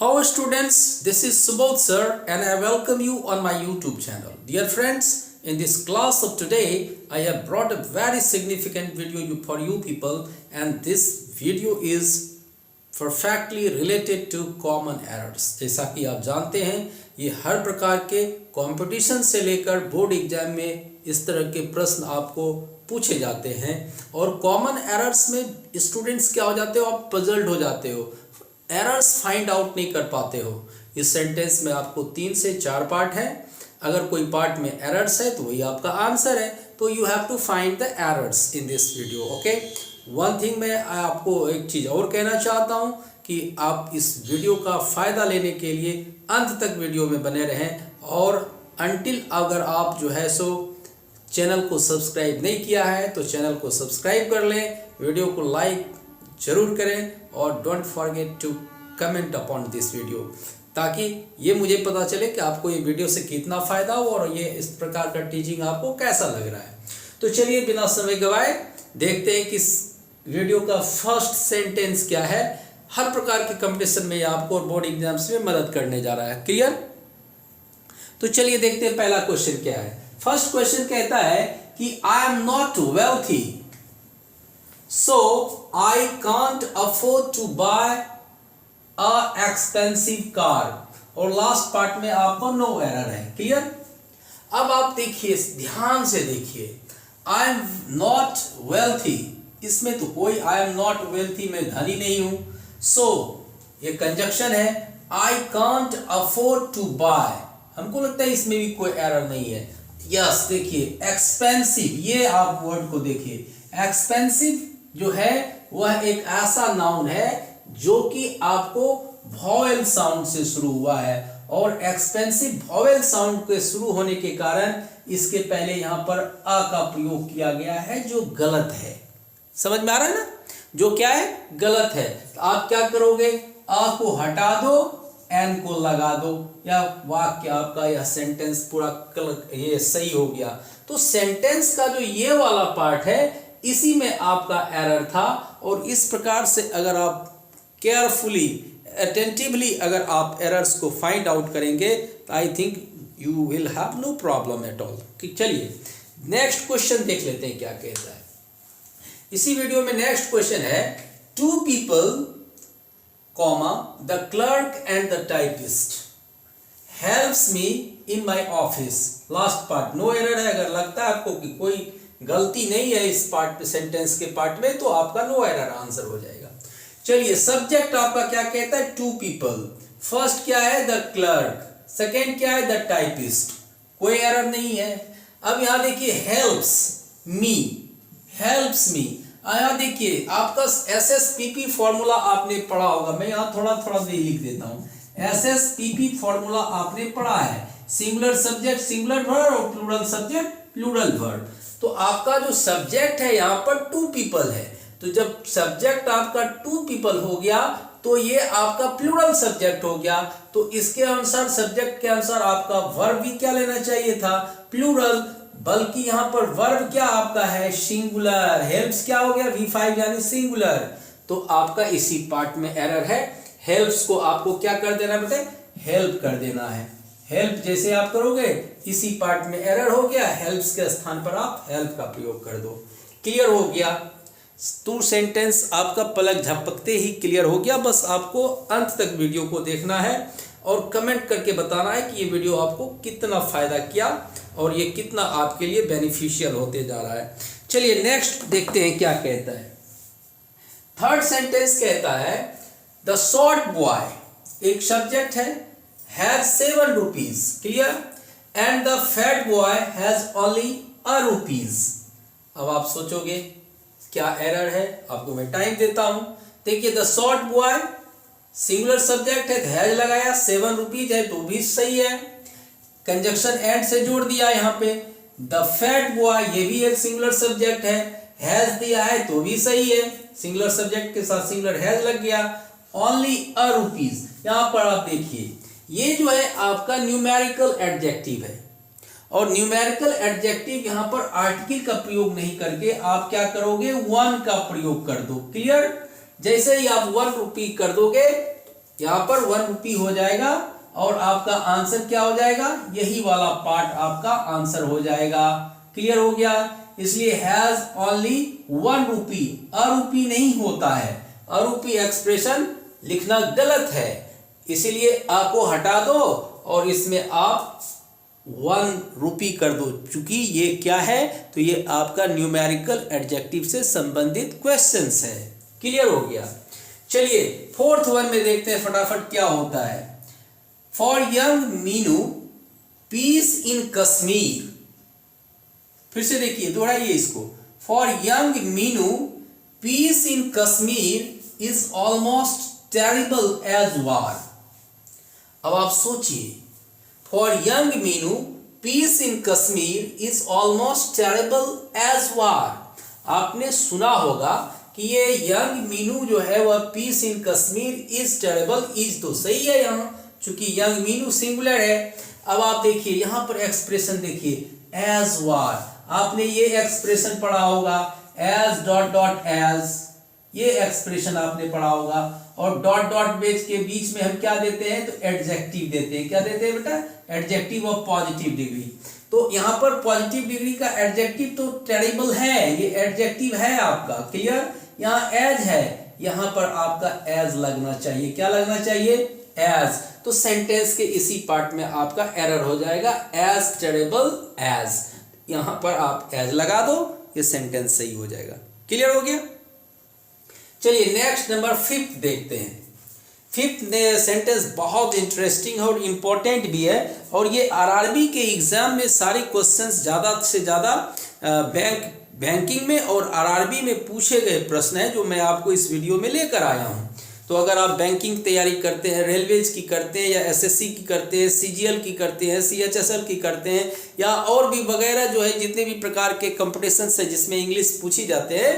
Hello students, this is Subodh sir and I welcome you on my YouTube channel. Dear friends, in this class of today, I have brought a very significant video for you people, and this video is perfectly related to common errors. जैसा कि आप जानते हैं, ये हर प्रकार के competition से लेकर बोर्ड एग्जाम में इस तरह के प्रश्न आपको पूछे जाते हैं और कॉमन एरर्स में स्टूडेंट्स क्या हो जाते हो, आप पजल्ड हो जाते हो, एरर्स फाइंड आउट नहीं कर पाते हो। इस सेंटेंस में आपको 3 से 4 पार्ट हैं। अगर कोई पार्ट में एरर्स है तो वही आपका आंसर है, तो you have to find the errors in this video. Okay, one thing मैं आपको एक चीज़ और कहना चाहता हूँ कि आप इस वीडियो का फ़ायदा लेने के लिए अंत तक वीडियो में बने रहें, और अनटिल अगर आप जो है सो चैनल को सब्सक्राइब नहीं किया है तो चैनल को सब्सक्राइब कर लें, वीडियो को लाइक जरूर करें और don't forget to comment upon this video, ताकि ये मुझे पता चले कि आपको ये वीडियो से कितना फ़ायदा हो और ये इस प्रकार का टीचिंग आपको कैसा लग रहा है। तो चलिए बिना समय गवाए देखते हैं कि इस वीडियो का फर्स्ट सेंटेंस क्या है। हर प्रकार के कंपटीशन में आपको और बोर्ड एग्जाम्स में मदद करने जा रहा है। क्लियर? तो चलिए देखते हैं पहला क्वेश्चन क्या है। फर्स्ट क्वेश्चन कहता है कि I am not wealthy, so I can't afford to buy a expensive car। और लास्ट पार्ट में आपको नो एरर है। क्लियर? अब आप देखिए, ध्यान से देखिए, I am not wealthy, इसमें तो कोई I am not wealthy, मैं धनी नहीं हूं। so ये कंजक्शन है, I can't afford to buy, हमको लगता है इसमें भी कोई एरर नहीं है। यस, देखिए एक्सपेंसिव, ये आप वर्ड को देखिए, एक्सपेंसिव जो है वह एक ऐसा नाउन है जो कि आपको वॉवेल साउंड से शुरू हुआ है, और एक्सपेंसिव वॉवेल साउंड के शुरू होने के कारण इसके पहले यहां पर अ का प्रयोग किया गया है, जो गलत है। समझ में आ रहा है ना? जो क्या है, गलत है। तो आप क्या करोगे, अ को हटा दो, एन को लगा दो, या वाक्य आपका यह सेंटेंस पूरा ये सही हो गया। तो सेंटेंस का जो ये वाला पार्ट है, इसी में आपका एरर था, और इस प्रकार से अगर आप केयरफुली अटेंटिवली अगर आप एरर्स को फाइंड आउट करेंगे तो I think you will have no problem at all. चलिए नेक्स्ट क्वेश्चन देख लेते हैं क्या कहता है। इसी वीडियो में नेक्स्ट क्वेश्चन है, 2 people, the clerk and the typist helps me in my office. Last part no error है। अगर लगता है आपको कि कोई गलती नहीं है इस पार्ट पे, सेंटेंस के पार्ट में, तो आपका नो एरर आंसर हो जाएगा। चलिए सब्जेक्ट आपका क्या कहता है, 2 people। फर्स्ट क्या है, द क्लर्क। सेकेंड क्या है, द टाइपिस्ट। कोई एरर नहीं है। अब यहां देखिए हेल्प्स मी, हेल्प्स मी। यहां देखिए आपका SSPP फॉर्मूला आपने पढ़ा होगा, मैं यहां थोड़ा थोड़ा भी लिख देता हूं। SSPP फॉर्मूला आपने पढ़ा है, सिंगुलर सब्जेक्ट सिंगुलर वर्ब और प्लूरल सब्जेक्ट प्लूरल वर्ब। तो आपका जो सब्जेक्ट है यहाँ पर 2 people है, तो जब सब्जेक्ट आपका 2 people हो गया तो ये आपका प्लूरल सब्जेक्ट हो गया। तो इसके अनुसार, सब्जेक्ट के अनुसार आपका वर्ब भी क्या लेना चाहिए था, प्लूरल, बल्कि यहाँ पर वर्ब क्या आपका है, सिंगुलर। हेल्प्स क्या हो गया, V5 यानी सिंगुलर। तो आपका इसी पार्ट में एरर है। हेल्प्स को आपको क्या कर देना बेटे, हेल्प कर देना है। हेल्प जैसे आप करोगे इसी पार्ट में एरर हो गया, हेल्प्स के स्थान पर आप हेल्प का प्रयोग कर दो। क्लियर हो गया? 2 सेंटेंस आपका पलक झपकते ही क्लियर हो गया। बस आपको अंत तक वीडियो को देखना है और कमेंट करके बताना है कि ये वीडियो आपको कितना फायदा किया और ये कितना आपके लिए बेनिफिशियल होते जा रहा है। चलिए नेक्स्ट देखते हैं क्या कहता है। थर्ड सेंटेंस कहता है, द शॉर्ट बॉय, एक सब्जेक्ट है, has 7 rupees। Clear? And the fat boy has only a rupees। अब आप सोचोगे क्या एरर है, आपको मैं टाइम देता हूं। देखिए the short boy singular subject है, हैज लगाया, 7 rupees है तो भी सही है, कंजक्शन एंड से जोड़ दिया यहाँ पे। द फैट बॉय ये भी एक सिंगुलर सब्जेक्ट है, हैज दिया है तो भी सही है, सिंगुलर सब्जेक्ट के साथ सिंगुलर हैज लग गया। ओनली a rupees, यहां पर आप देखिए ये जो है आपका न्यूमेरिकल एडजेक्टिव है, और न्यूमेरिकल एडजेक्टिव यहां पर आर्टिकल का प्रयोग नहीं करके आप क्या करोगे, 1 का प्रयोग कर दो। क्लियर? जैसे ही आप 1 रुपी कर दोगे यहाँ पर 1 रुपी हो जाएगा और आपका आंसर क्या हो जाएगा, यही वाला पार्ट आपका आंसर हो जाएगा। क्लियर हो गया। इसलिए हैज ओनली 1 रुपी, अरुपी नहीं होता है, अरुपी एक्सप्रेशन लिखना गलत है, इसीलिए आ को हटा दो और इसमें आप 1 रुपी कर दो। चूंकि ये क्या है, तो ये आपका न्यूमेरिकल एडजेक्टिव से संबंधित क्वेश्चंस है। क्लियर हो गया। चलिए 4th वन में देखते हैं फटाफट क्या होता है। For young men peace in Kashmir, फिर से देखिए, दोहराइए इसको। For young men peace in Kashmir is almost terrible as war. अब आप सोचिए, for young men peace in Kashmir is almost terrible as war. आपने सुना होगा कि ये यंग मीनू जो है वह peace in Kashmir is terrible, is तो सही है यहाँ, चूंकि यंग मीनू सिंगुलर है। अब आप देखिए यहाँ पर एक्सप्रेशन देखिए, एज वार। आपने ये एक्सप्रेशन पढ़ा होगा, एज डॉट डॉट एज, ये एक्सप्रेशन आपने पढ़ा होगा। और डॉट डॉट बेच के बीच में हम क्या देते हैं, तो एडजेक्टिव देते हैं। क्या देते हैं बेटा, एडजेक्टिव ऑफ पॉजिटिव डिग्री। तो यहाँ पर पॉजिटिव डिग्री का एडजेक्टिव तो टेरिबल है, ये एडजेक्टिव है आपका। क्लियर। यहाँ एज है, यहाँ पर आपका एज लगना चाहिए। क्या लगना चाहिए, एज। तो सेंटेंस के इसी पार्ट में आपका एरर हो जाएगा, एज टेरिबल एज। यहाँ पर आप एज लगा दो, ये सेंटेंस सही हो जाएगा। क्लियर हो गया। चलिए नेक्स्ट नंबर 5th देखते हैं। 5th सेंटेंस बहुत इंटरेस्टिंग और इम्पोर्टेंट भी है, और ये आरआरबी के एग्जाम में सारे क्वेश्चंस ज़्यादा से ज़्यादा बैंकिंग में और आरआरबी में पूछे गए प्रश्न हैं, जो मैं आपको इस वीडियो में लेकर आया हूँ। तो अगर आप बैंकिंग तैयारी करते हैं, रेलवेज की करते हैं, या एसएससी की करते हैं, सीजीएल की करते हैं, सीएचएसएल की करते हैं, या और भी वगैरह जो है जितने भी प्रकार के कॉम्पिटिशन्स है जिसमें इंग्लिश पूछी जाते हैं,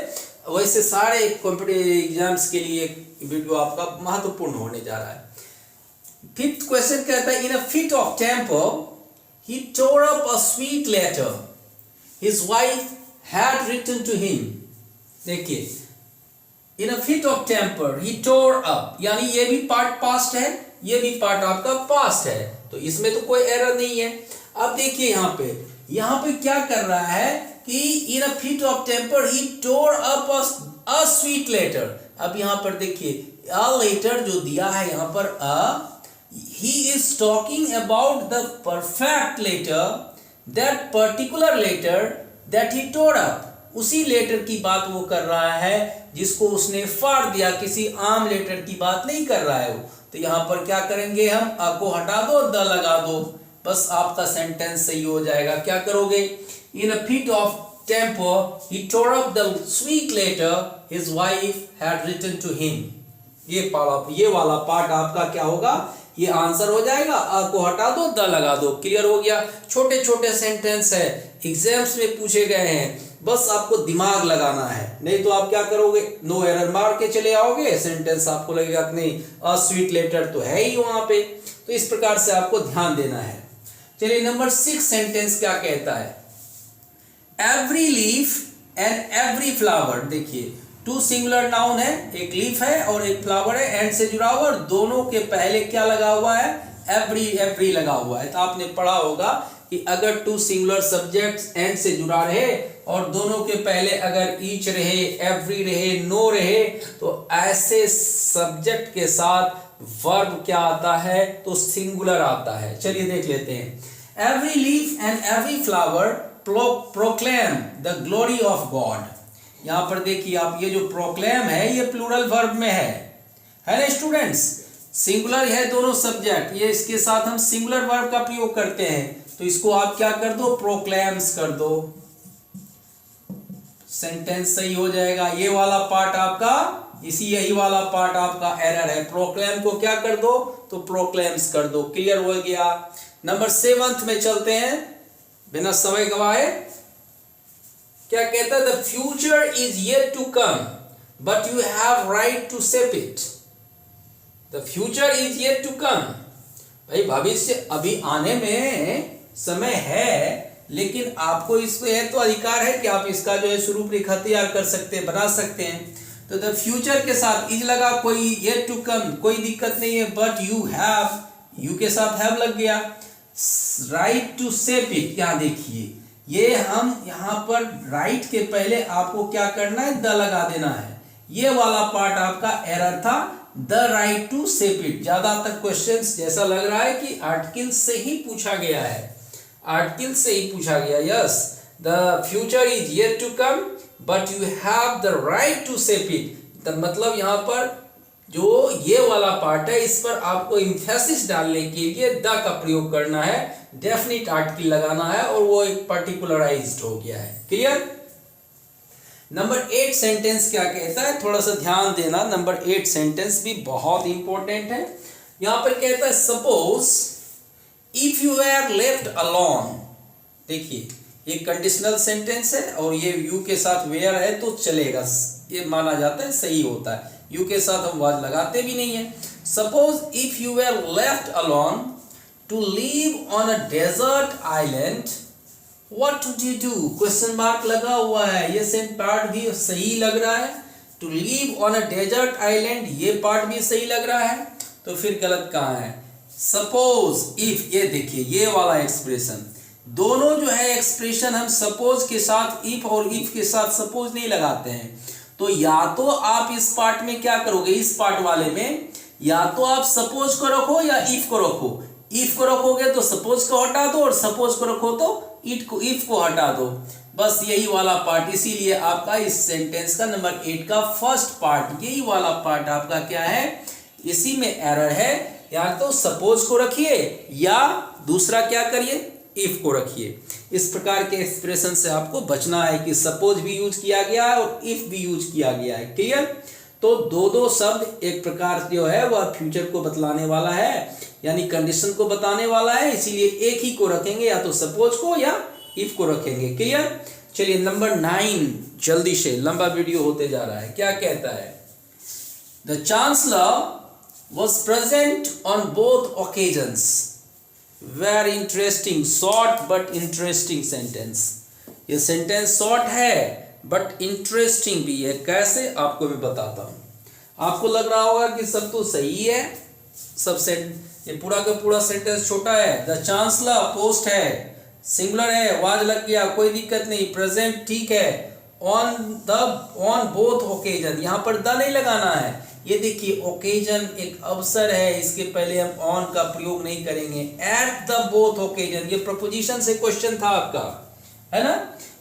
वैसे सारे कॉम्पिटिटिव एग्जाम्स के लिए वीडियो आपका महत्वपूर्ण होने जा रहा है। 5th क्वेश्चन कहता है, in a fit of temper he tore up a sweet letter his wife had written to him. देखिए, in a fit of temper he tore up, यानी ये भी पार्ट पास्ट है, ये भी पार्ट आपका पास्ट है, तो इसमें तो कोई एरर नहीं है। अब देखिए यहाँ पे क्या कर रहा है कि in a fit of temper he tore up a sweet letter. अब यहाँ पर देखिए अ लेटर जो दिया है यहाँ पर uh, he is talking about the perfect letter, that particular letter that he tore up. उसी लेटर की बात वो कर रहा है जिसको उसने फाड़ दिया, किसी आम लेटर की बात नहीं कर रहा है वो। तो यहाँ पर क्या करेंगे हम, अ को हटा दो, द लगा दो, बस आपका सेंटेंस सही हो जाएगा। क्या करोगे, in a fit of temper he tore up the sweet letter his wife had written to him. ये वाला पार्ट आपका क्या होगा, ये आंसर हो जाएगा। अ को हटा दो, द लगा दो। क्लियर हो गया। छोटे छोटे सेंटेंस है, एग्जाम्स में पूछे गए हैं, बस आपको दिमाग लगाना है, नहीं तो आप क्या करोगे, नो एरर मार के चले आओगे, सेंटेंस आपको लगेगा कि नहीं अ स्वीट लेटर तो है ही वहां पे। तो इस प्रकार से आपको ध्यान देना है। चलिए नंबर 6 सेंटेंस क्या कहता है, every leaf and every flower. देखिए 2 सिंगुलर नाउन है, एक लीफ है और एक फ्लावर है, एंड से जुड़ा हुआ, और दोनों के पहले क्या लगा हुआ है, एवरी लगा हुआ है। तो आपने पढ़ा होगा कि अगर 2 सिंगुलर सब्जेक्ट्स एंड से जुड़ा रहे और दोनों के पहले अगर ईच रहे, एवरी रहे, नो रहे, तो ऐसे सब्जेक्ट के साथ वर्ब क्या आता है, तो सिंगुलर आता है। चलिए देख लेते हैं। Every leaf and every flower proclaim the glory of God. यहां पर देखिए आप, ये जो प्रोक्लेम है ये प्लूरल वर्ब में है ना स्टूडेंट्स, सिंगुलर है दोनों सब्जेक्ट, ये इसके साथ हम सिंगुलर वर्ब का प्रयोग करते हैं, तो इसको आप क्या कर दो, प्रोक्लेम्स कर दो, सेंटेंस सही हो जाएगा। ये वाला पार्ट आपका, यही वाला पार्ट आपका एरर है, प्रोक्लेम को क्या कर दो, तो प्रोक्लेम्स कर दो। क्लियर हो गया। नंबर 7 में चलते हैं बिना समय गवाए। क्या कहता है, the future is yet to come but you have right to shape it. The future is yet to come, भाई भविष्य अभी आने में समय है, लेकिन आपको इस पे है तो अधिकार है कि आप इसका जो है स्वरूप रेखा तैयार कर सकते हैं, बना सकते हैं। तो द फ्यूचर के साथ इज लगा, कोई येट टू कम कोई दिक्कत नहीं है, बट यू हैव, यू के साथ हैव लग गया। राइट टू शेप इट, यहाँ देखिए ये हम यहाँ पर राइट के पहले आपको क्या करना है, द लगा देना है। ये वाला पार्ट आपका एरर था, the right to shape it. ज्यादातर क्वेश्चंस जैसा लग रहा है कि आर्टिकल से ही पूछा गया है, आर्टिकल से ही पूछा गया। Yes, the future is yet to come but you have the right to shape it. मतलब यहाँ पर जो ये वाला पार्ट है इस पर आपको इम्फेसिस डालने के लिए द का प्रयोग करना है, डेफिनिट आर्टिकल लगाना है और वो एक पर्टिकुलराइज्ड हो गया है। क्लियर। नंबर 8 सेंटेंस क्या कहता है, थोड़ा सा ध्यान देना। नंबर 8 सेंटेंस भी बहुत इंपॉर्टेंट है। यहां पर कहता है suppose if you are left alone. देखिए ये कंडीशनल सेंटेंस है और ये यू के साथ वेयर है तो चलेगा, ये माना जाता है, सही होता है। यू के साथ हम वाज लगाते भी नहीं है। Suppose if you are left alone to live on a desert island, what would you do? Question mark लगा हुआ है, ये सेंट पार्ट भी सही लग रहा है। To live on a desert island, ये पार्ट भी सही लग रहा है, तो फिर गलत कहाँ है? सपोज इफ, ये देखिए ये वाला एक्सप्रेशन, दोनों जो है एक्सप्रेशन हम सपोज के साथ इफ और इफ के साथ सपोज नहीं लगाते हैं। तो या तो आप इस पार्ट में क्या करोगे, इस पार्ट वाले में या तो आप सपोज को रखो या इफ को रखो। इफ को रखोगे तो सपोज को हटा दो और सपोज को रखो तो इफ को हटा दो, बस यही वाला पार्ट। इसीलिए आपका इस सेंटेंस का नंबर 8 का फर्स्ट पार्ट, यही वाला पार्ट आपका क्या है, इसी में एरर है। या तो सपोज को रखिए या दूसरा क्या करिए, इफ को रखिए। इस प्रकार के एक्सप्रेशन से आपको बचना है कि सपोज भी यूज किया गया है और इफ भी यूज किया गया है। क्लियर। तो दो शब्द एक प्रकार जो है वह फ्यूचर को बतलाने वाला है, यानी कंडीशन को बताने वाला है, इसीलिए एक ही को रखेंगे, या तो सपोज को या इफ को रखेंगे। क्लियर। चलिए नंबर 9, जल्दी से, लंबा वीडियो होते जा रहा है। क्या कहता है, the chancellor was present on both occasions. Very interesting, short but interesting sentence. ये सेंटेंस शॉर्ट है बट इंटरेस्टिंग भी है। कैसे, आपको मैं बताता हूं। आपको लग रहा होगा कि सब तो सही है, सब ये पूरा का पूरा सेंटेंस छोटा है। द चांसलर पोस्ट है, सिंगुलर है, वाज लग गया, कोई दिक्कत नहीं। प्रेजेंट ठीक है। ऑन बोथ ओकेजन, यहां पर द नहीं लगाना है। ये देखिए ओकेजन एक अवसर है, इसके पहले हम ऑन का प्रयोग नहीं करेंगे। एट द बोथ ओकेजन, ये प्रपोजिशन से क्वेश्चन था आपका, है ना,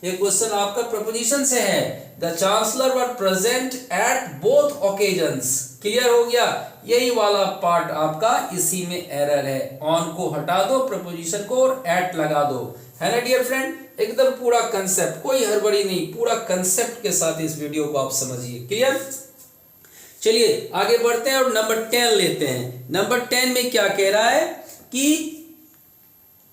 ये क्वेश्चन आपका प्रपोजिशन से है। The chancellor were present at both occasions. Clear हो गया। यही वाला पार्ट आपका, इसी में एरर है। ऑन को हटा दो, प्रपोजिशन को, और एट लगा दो, है ना डियर फ्रेंड। एकदम पूरा कंसेप्ट, कोई हड़बड़ी नहीं, पूरा कंसेप्ट के साथ इस वीडियो को आप समझिए। क्लियर। चलिए आगे बढ़ते हैं और नंबर 10 लेते हैं। नंबर 10 में क्या कह रहा है कि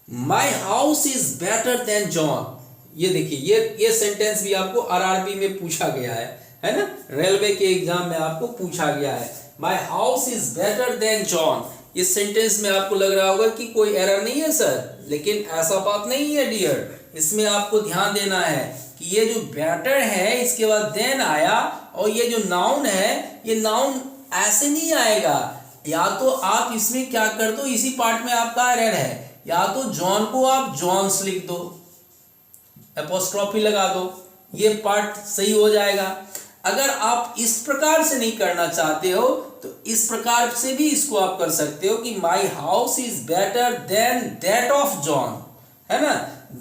my house is better than John. ये देखिए ये सेंटेंस भी आपको आरआरबी में पूछा गया है ना, रेलवे के एग्जाम में आपको पूछा गया है। My house is better than John. इस सेंटेंस में आपको लग रहा होगा कि कोई एरर नहीं है सर, लेकिन ऐसा बात नहीं है डियर। इसमें आपको ध्यान देना है कि ये जो बेटर है इसके बाद देन आया, और ये जो नाउन है ये नाउन ऐसे नहीं आएगा। या तो आप इसमें क्या कर दो, इसी पार्ट में आपका एरर है, या तो जॉन को आप जॉन्स लिख दो, एपोस्ट्रोफी लगा दो, ये पार्ट सही हो जाएगा। अगर आप इस प्रकार से नहीं करना चाहते हो तो इस प्रकार से भी इसको आप कर सकते हो कि my house is better than that of John, है ना,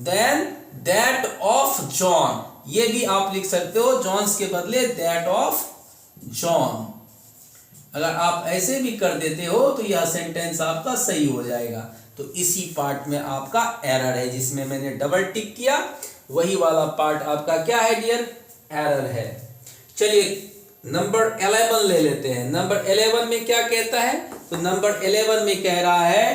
देन दैट ऑफ जॉन, ये भी आप लिख सकते हो, जॉन्स के बदले दैट ऑफ जॉन। अगर आप ऐसे भी कर देते हो तो यह सेंटेंस आपका सही हो जाएगा। तो इसी पार्ट में आपका एरर है, जिसमें मैंने डबल टिक किया, वही वाला पार्ट आपका क्या है डियर, एरर है। चलिए नंबर 11 ले लेते हैं। नंबर 11 में क्या कहता है, तो नंबर 11 में कह रहा है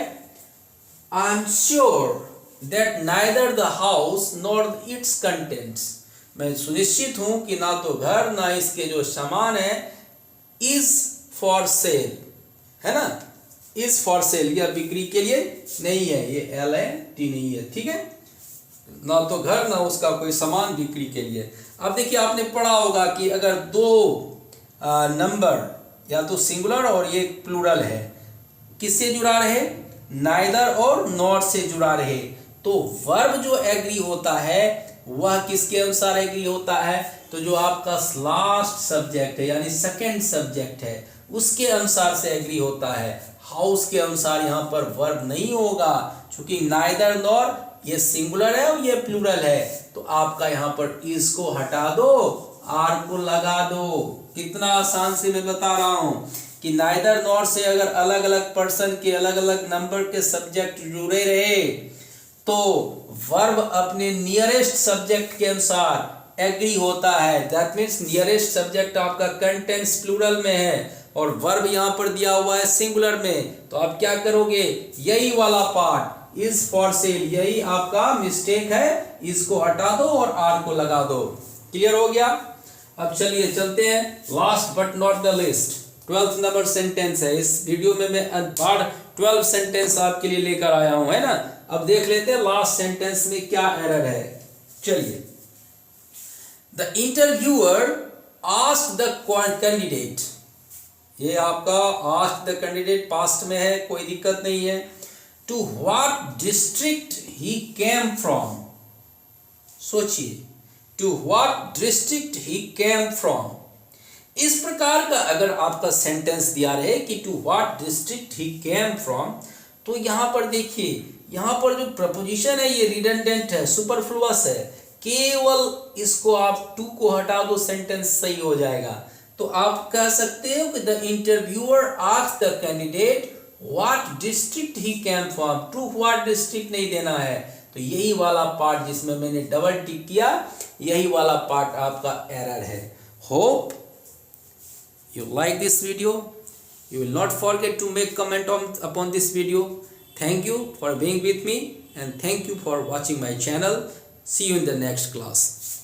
I am sure that neither the house nor it's contents. मैं सुनिश्चित हूं कि ना तो घर ना इसके जो सामान है इज फॉर सेल, है ना, इज फॉर सेल, यह बिक्री के लिए नहीं है, ये LIT नहीं है, ठीक है, ना तो घर ना उसका कोई सामान बिक्री के लिए। अब देखिए आपने पढ़ा होगा कि अगर दो नंबर या तो सिंगुलर और ये प्लूरल है, किससे जुड़ा रहे, नाइदर और नॉर से जुड़ा रहे। तो वर्ब जो एग्री होता है वह किसके अनुसार एग्री होता है, तो जो आपका लास्ट सब्जेक्ट है यानी सेकंड सब्जेक्ट है उसके अनुसार से एग्री होता है। हाउस के अनुसार यहाँ पर वर्ब नहीं होगा, क्योंकि नाइदर नॉर ये सिंगुलर है और ये प्लूरल है। तो आपका यहाँ पर इज को हटा दो, आर को लगा दो। कितना आसान से मैं बता रहा हूँ कि नाइदर नॉर से अगर अलग अलग पर्सन के अलग अलग नंबर के सब्जेक्ट जुड़े रहे तो वर्ब अपने नियरेस्ट सब्जेक्ट के अनुसार एग्री होता है। दैट मीन्स नियरेस्ट सब्जेक्ट आपका कंटेंट्स प्लूरल में है और वर्ब यहाँ पर दिया हुआ है सिंगुलर में। तो आप क्या करोगे, यही वाला पार्ट इज फॉर सेल, यही आपका मिस्टेक है, इसको हटा दो और आर को लगा दो। क्लियर हो गया। अब चलिए चलते हैं last but not the list, 12th number sentence है। इस वीडियो में मैं 12 सेंटेंस आपके लिए लेकर आया हूं, है ना। अब देख लेते हैं लास्ट सेंटेंस में क्या एरर है। चलिए, the interviewer asked the candidate, ये आपका आस्क्ड द कैंडिडेट पास्ट में है, कोई दिक्कत नहीं है। To what district he came from, सोचिए, to what district he came from. इस प्रकार का अगर आपका सेंटेंस दिया रहे कि to what district he came from, तो यहाँ पर देखिए, यहाँ पर जो प्रपोजिशन है ये रिडंडेंट है, सुपरफ्लुअस है। केवल इसको आप टू को हटा दो, सेंटेंस सही हो जाएगा। तो आप कह सकते हो कि the interviewer asked the candidate what district he came from. To what district नहीं देना है। तो यही वाला पार्ट जिसमें मैंने डबल टिक किया, यही वाला पार्ट आपका एरर है। Hope you like this video. You will not forget to make comment upon this video. Thank you for being with me and thank you for watching my channel. See you in the next class.